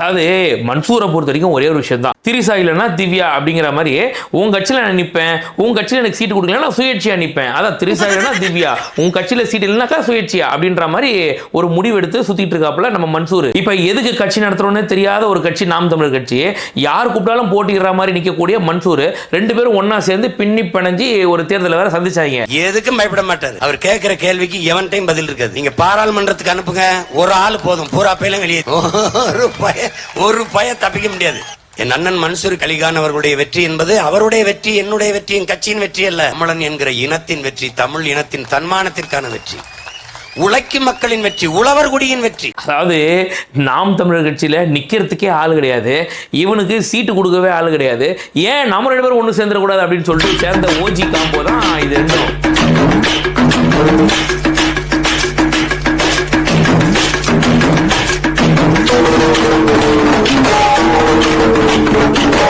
அதாவது மன்சூரை பொறுத்த வரைக்கும் ஒரே ஒரு விஷயம் தான், திரிசா இல்லைன்னா திவ்யா அப்படிங்கிற மாதிரி உன் கட்சியில் நான் நிற்பேன், உன் கட்சியில் எனக்கு சீட்டு கொடுக்கலன்னா சுயேட்சையா நிற்பேன். அதான் திரிசா இல்லைன்னா திவ்யா, உன் கட்சியில் சீட் இல்லைனாக்கா சுயேட்சையா அப்படின்ற மாதிரி ஒரு முடிவு எடுத்து சுத்திட்டு இருக்காப்புல நம்ம மன்சூர். இப்போ எதுக்கு கட்சி நடத்துறோன்னு தெரியாத ஒரு கட்சி நாம் தமிழர் கட்சி, யார் கூப்பிட்டாலும் போட்டிடுற மாதிரி நிற்கக்கூடிய மன்சூர் ரெண்டு பேரும் ஒன்னா சேர்ந்து பின்னி பிணைஞ்சி ஒரு தேர்தலை வேற சந்திச்சாங்க. எதுக்கும் பயப்பட மாட்டாரு. அவர் கேட்கிற கேள்விக்கு எவன் டைம் பதில் இருக்காது. நீங்க பாராளுமன்றத்துக்கு அனுப்புங்க, ஒரு ஆள் போதும், பூரா பையெல்லாம் வெளியே, ஒரு பய தப்பிக்க முடியாது. என் அண்ணன் மன்சூர் அலிகான் அவர்களுடைய வெற்றி என்பது அவருடைய வெற்றி, என்னுடைய வெற்றி, என் கட்சியின் வெற்றி அல்ல. தமிழன் என்கிற இனத்தின் வெற்றி, தமிழ் இனத்தின் தன்மானத்திற்கான வெற்றி, உழைக்கும் மக்களின் வெற்றி, உழவர் குடியின் வெற்றி. அதாவது நாம் தமிழர் கட்சியில நிக்கிறதுக்கே ஆள் கிடையாது, இவனுக்கு சீட்டு கொடுக்கவே ஆள் கிடையாது. ஏன் நம்ம ரெண்டு பேரும் ஒன்று சேர்ந்துடக்கூடாது அப்படின்னு சொல்லிட்டு சேர்ந்த ஓஜி காம்போ தான் இது ரெண்டும்.